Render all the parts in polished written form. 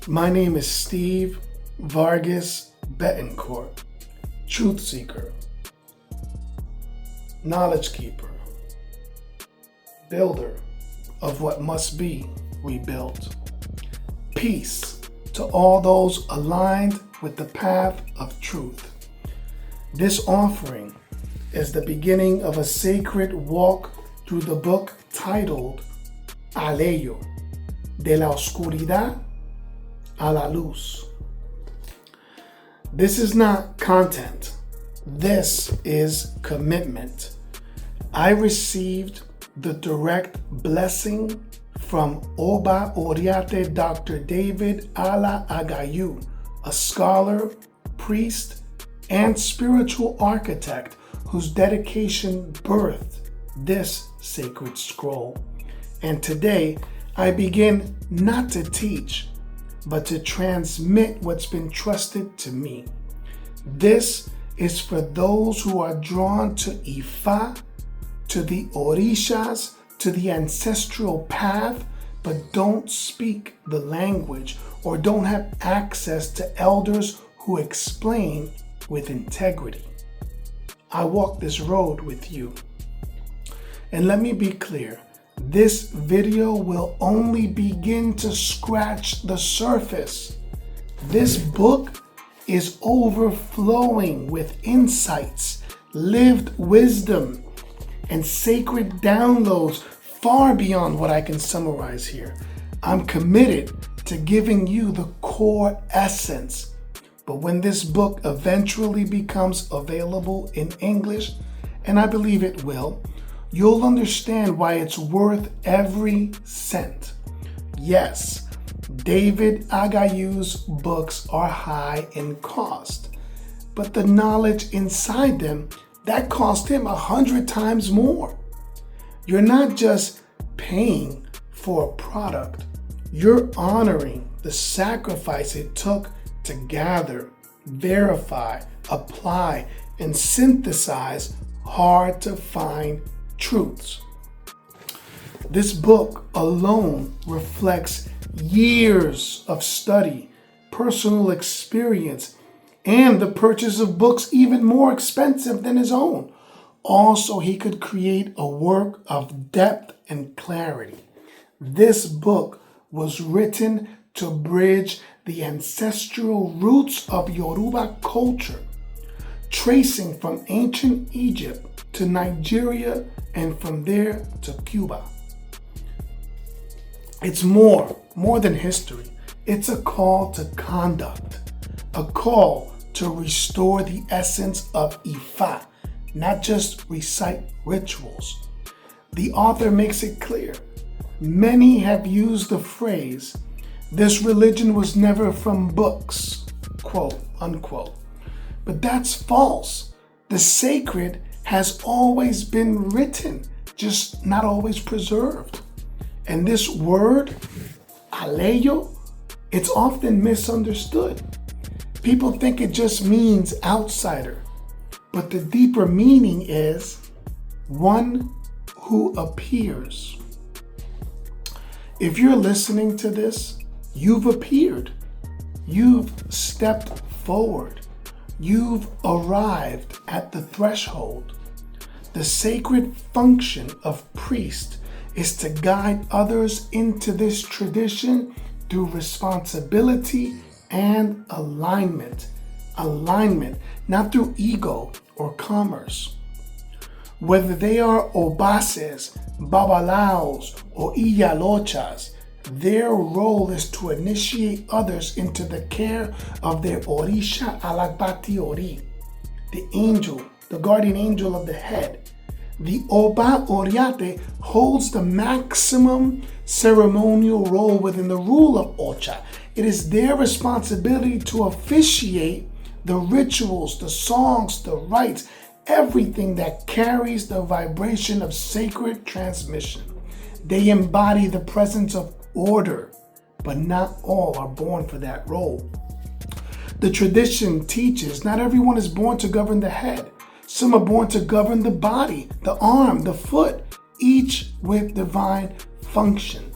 My name is Steve Vargas Betancourt, Truth Seeker, Knowledge Keeper, Builder of what must be rebuilt. Peace to all those aligned with the path of truth. This offering is the beginning of a sacred walk through the book titled Aleyo, de la Oscuridad a la Luz. This is not content. This is commitment. I received the direct blessing from Obá Oriaté Dr. David Alá Aggayú, a scholar, priest, and spiritual architect whose dedication birthed this sacred scroll. And today, I begin not to teach, but to transmit what's been trusted to me. This is for those who are drawn to Ifá, to the Orishas, to the ancestral path, but don't speak the language or don't have access to elders who explain with integrity. I walk this road with you. And let me be clear, this video will only begin to scratch the surface. This book is overflowing with insights, lived wisdom, and sacred downloads far beyond what I can summarize here. I'm committed to giving you the core essence. But when this book eventually becomes available in English, and I believe it will, you'll understand why it's worth every cent. Yes, David Aggayú's books are high in cost, but the knowledge inside them, that cost him 100 times more. You're not just paying for a product, you're honoring the sacrifice it took to gather, verify, apply, and synthesize hard to find truths. This book alone reflects years of study, personal experience, and the purchase of books even more expensive than his own. Also, he could create a work of depth and clarity. This book was written to bridge the ancestral roots of Yoruba culture, tracing from ancient Egypt to Nigeria and from there to Cuba. It's more than history. It's a call to conduct, a call to restore the essence of Ifá, not just recite rituals. The author makes it clear. Many have used the phrase, "This religion was never from books," quote, unquote. But that's false. The sacred has always been written, just not always preserved. And this word, Aleyo, it's often misunderstood. People think it just means outsider, but the deeper meaning is one who appears. If you're listening to this, you've appeared. You've stepped forward. You've arrived at the threshold. The sacred function of priest is to guide others into this tradition through responsibility and alignment. Alignment, not through ego or commerce. Whether they are obases, babalaos, or iyalochas, their role is to initiate others into the care of their Orisha Alá Aggayú, the angel, the guardian angel of the head. The Obá Oriaté holds the maximum ceremonial role within the rule of Ocha. It is their responsibility to officiate the rituals, the songs, the rites, everything that carries the vibration of sacred transmission. They embody the presence of order, but not all are born for that role. The tradition teaches not everyone is born to govern the head. Some are born to govern the body, the arm, the foot, each with divine function.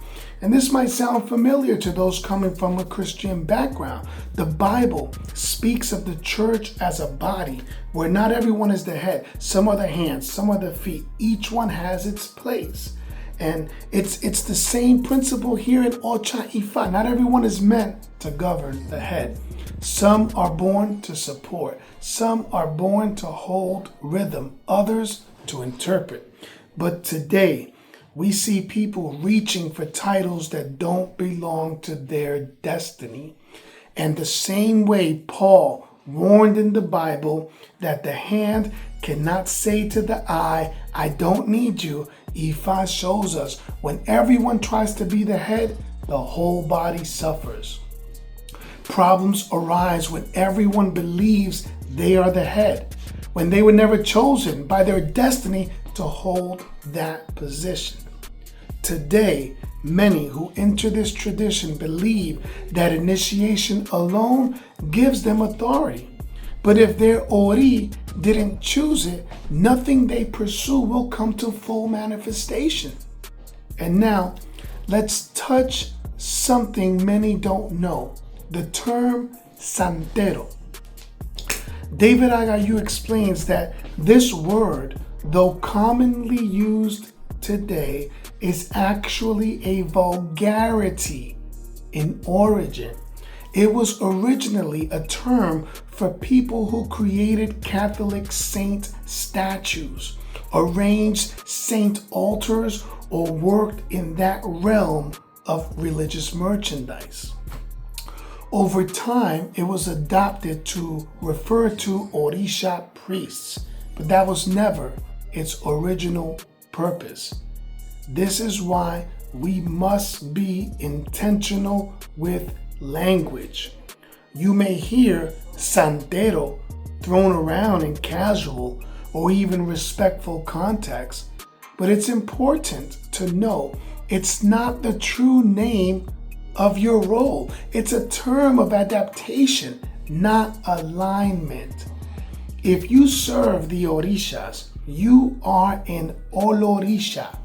And this might sound familiar to those coming from a Christian background. The Bible speaks of the church as a body where not everyone is the head. Some are the hands, some are the feet. Each one has its place. And it's the same principle here in Ocha Ifa. Not everyone is meant to govern the head. Some are born to support. Some are born to hold rhythm. Others to interpret. But today, we see people reaching for titles that don't belong to their destiny. And the same way Paul warned in the Bible that the hand cannot say to the eye, I don't need you, Ifa shows us when everyone tries to be the head, the whole body suffers. Problems arise when everyone believes they are the head, when they were never chosen by their destiny to hold that position. Today, many who enter this tradition believe that initiation alone gives them authority. But if their Ori didn't choose it, nothing they pursue will come to full manifestation. And now, let's touch something many don't know, the term santero. David Aggayú explains that this word, though commonly used today, is actually a vulgarity in origin. It was originally a term for people who created Catholic saint statues, arranged saint altars, or worked in that realm of religious merchandise. Over time, it was adopted to refer to Orisha priests, but that was never its original purpose. This is why we must be intentional with language. You may hear santero thrown around in casual or even respectful context, but it's important to know it's not the true name of your role. It's a term of adaptation, not alignment. If you serve the Orishas, you are an Olorisha,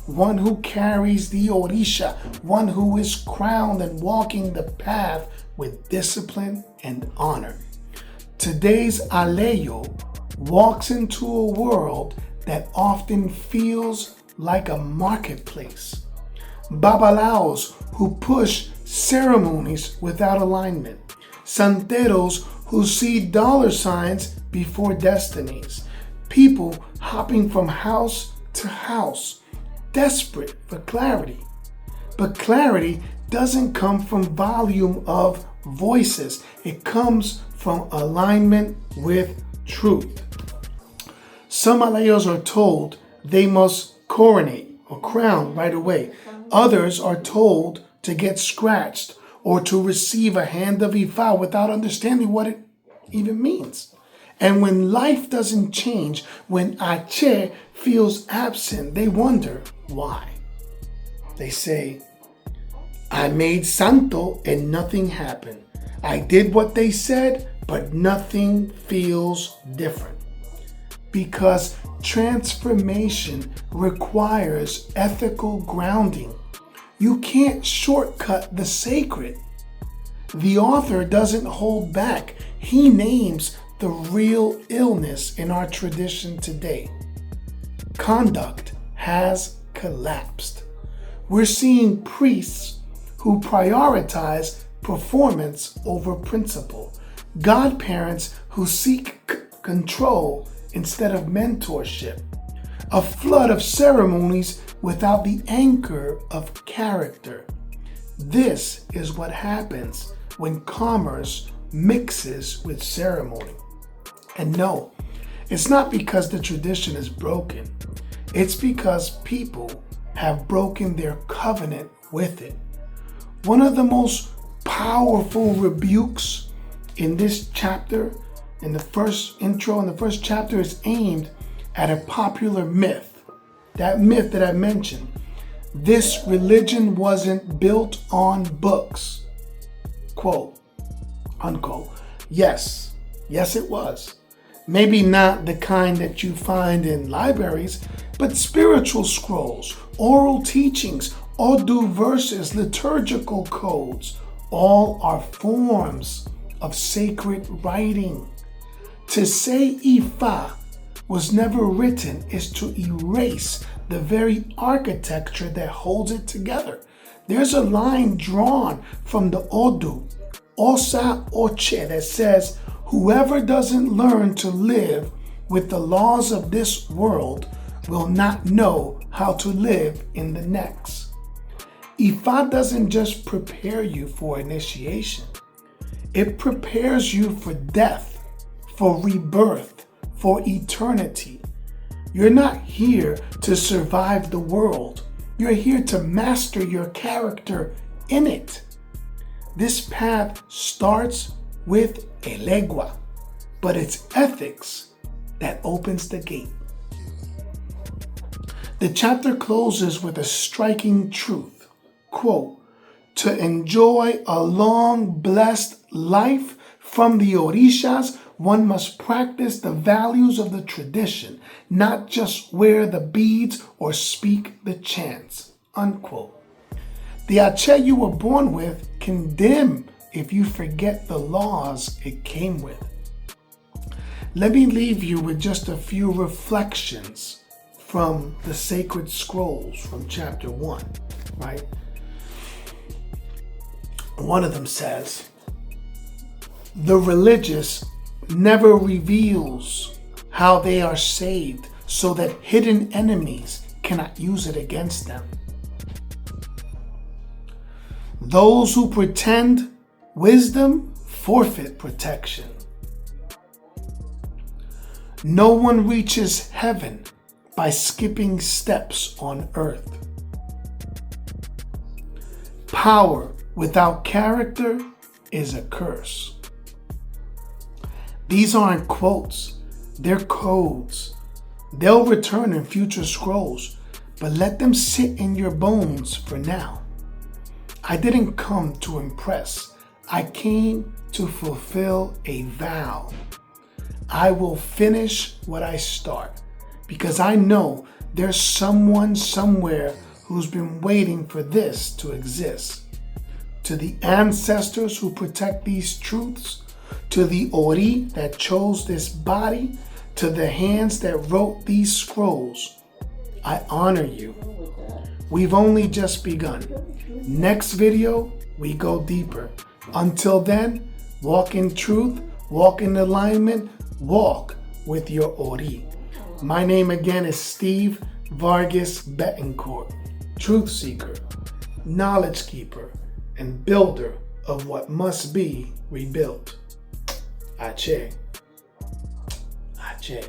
one who carries the Orisha, one who is crowned and walking the path with discipline and honor. Today's Aleyo walks into a world that often feels like a marketplace. Babalaos who push ceremonies without alignment. Santeros who see dollar signs before destinies. People hopping from house to house, desperate for clarity. But clarity doesn't come from volume of voices. It comes from alignment with truth. Some Aleyos are told they must coronate or crown right away. Others are told to get scratched or to receive a hand of Ifa without understanding what it even means. And when life doesn't change, when Ache feels absent, they wonder why. They say, I made santo and nothing happened. I did what they said, but nothing feels different. Because transformation requires ethical grounding. You can't shortcut the sacred. The author doesn't hold back. He names the real illness in our tradition today. Conduct has collapsed. We're seeing priests who prioritize performance over principle, godparents who seek control instead of mentorship, a flood of ceremonies without the anchor of character. This is what happens when commerce mixes with ceremony. And no, it's not because the tradition is broken. It's because people have broken their covenant with it. One of the most powerful rebukes in this chapter, in the first intro, in the first chapter, is aimed at a popular myth. That myth that I mentioned. This religion wasn't built on books. Quote, unquote. Yes, it was. Maybe not the kind that you find in libraries, but spiritual scrolls, oral teachings, Odu verses, liturgical codes, all are forms of sacred writing. To say Ifa was never written is to erase the very architecture that holds it together. There's a line drawn from the Odu, Osa Oche, that says, whoever doesn't learn to live with the laws of this world will not know how to live in the next. Ifa doesn't just prepare you for initiation. It prepares you for death, for rebirth, for eternity. You're not here to survive the world. You're here to master your character in it. This path starts with Elegua, but it's ethics that opens the gate. The chapter closes with a striking truth. Quote, to enjoy a long, blessed life from the Orishas, one must practice the values of the tradition, not just wear the beads or speak the chants. Unquote. The Ache you were born with can dim if you forget the laws it came with. Let me leave you with just a few reflections from the sacred scrolls from chapter 1, right? One of them says, the religious never reveals how they are saved so that hidden enemies cannot use it against them. Those who pretend wisdom forfeit protection. No one reaches heaven by skipping steps on earth. Power without character is a curse. These aren't quotes, they're codes. They'll return in future scrolls, but let them sit in your bones for now. I didn't come to impress. I came to fulfill a vow. I will finish what I start because I know there's someone somewhere who's been waiting for this to exist. To the ancestors who protect these truths, to the Ori that chose this body, to the hands that wrote these scrolls, I honor you. We've only just begun. Next video, we go deeper. Until then, walk in truth, walk in alignment, walk with your Ori. My name again is Steve Vargas Betancourt, truth seeker, knowledge keeper, and builder of what must be rebuilt. Ache. Ache.